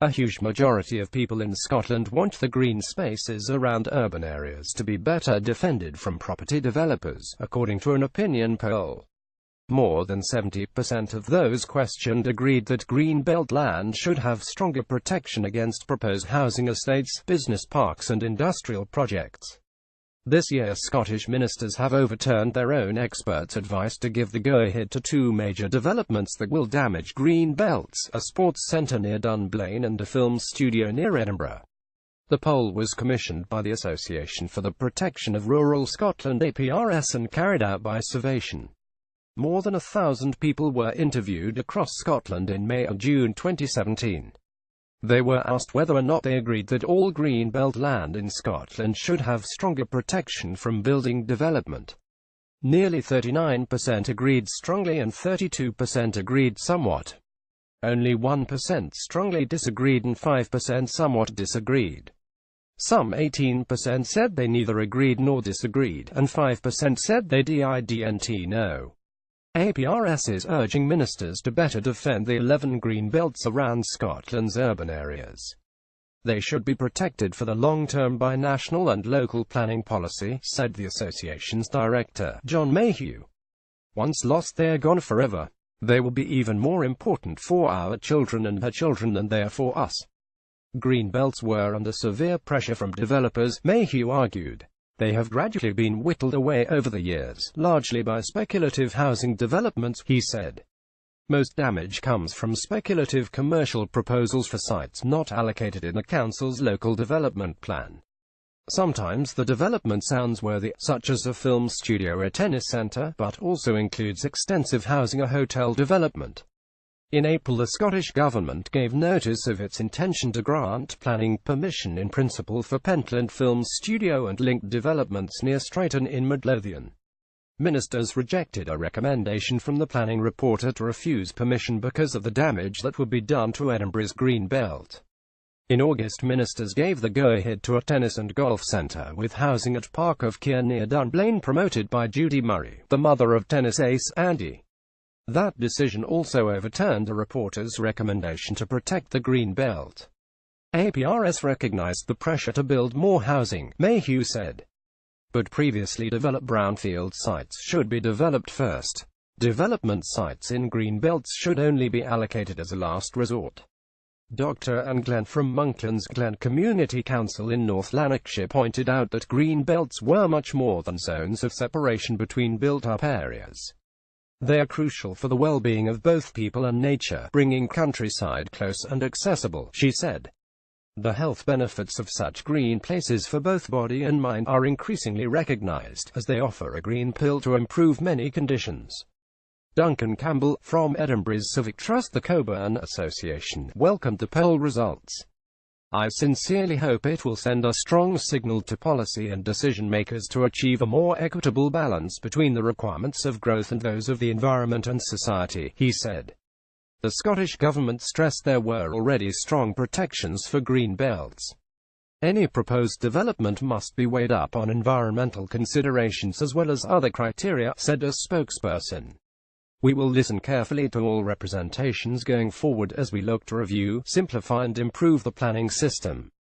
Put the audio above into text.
A huge majority of people in Scotland want the green spaces around urban areas to be better defended from property developers, according to an opinion poll. More than 70% of those questioned agreed that greenbelt land should have stronger protection against proposed housing estates, business parks and industrial projects. This year Scottish ministers have overturned their own experts' advice to give the go-ahead to two major developments that will damage green belts, a sports centre near Dunblane and a film studio near Edinburgh. The poll was commissioned by the Association for the Protection of Rural Scotland (APRS) and carried out by Survation. More than 1,000 people were interviewed across Scotland in May and June 2017. They were asked whether or not they agreed that all greenbelt land in Scotland should have stronger protection from building development. Nearly 39% agreed strongly and 32% agreed somewhat. Only 1% strongly disagreed and 5% somewhat disagreed. Some 18% said they neither agreed nor disagreed, and 5% said they didn't know. APRS is urging ministers to better defend the 11 green belts around Scotland's urban areas. They should be protected for the long term by national and local planning policy, said the association's director, John Mayhew. Once lost, they are gone forever. They will be even more important for our children and her children than they are for us. Green belts were under severe pressure from developers, Mayhew argued. They have gradually been whittled away over the years, largely by speculative housing developments, he said. Most damage comes from speculative commercial proposals for sites not allocated in the council's local development plan. Sometimes the development sounds worthy, such as a film studio or a tennis centre, but also includes extensive housing or hotel development. In April, the Scottish Government gave notice of its intention to grant planning permission in principle for Pentland Film Studio and linked developments near Straighton in Midlothian. Ministers rejected a recommendation from the planning reporter to refuse permission because of the damage that would be done to Edinburgh's green belt. In August, ministers gave the go-ahead to a tennis and golf centre with housing at Park of Keir near Dunblane promoted by Judy Murray, the mother of tennis ace Andy. That decision also overturned a reporter's recommendation to protect the green belt. APRS recognised the pressure to build more housing, Mayhew said. But previously developed brownfield sites should be developed first. Development sites in green belts should only be allocated as a last resort. Dr. Anne Glenn from Monklands Glen Community Council in North Lanarkshire pointed out that green belts were much more than zones of separation between built-up areas. They are crucial for the well-being of both people and nature, bringing countryside close and accessible, she said. The health benefits of such green places for both body and mind are increasingly recognised, as they offer a green pill to improve many conditions. Duncan Campbell, from Edinburgh's Civic Trust the Coburn Association, welcomed the poll results. I sincerely hope it will send a strong signal to policy and decision-makers to achieve a more equitable balance between the requirements of growth and those of the environment and society, he said. The Scottish Government stressed there were already strong protections for green belts. Any proposed development must be weighed up on environmental considerations as well as other criteria, said a spokesperson. We will listen carefully to all representations going forward as we look to review, simplify and improve the planning system.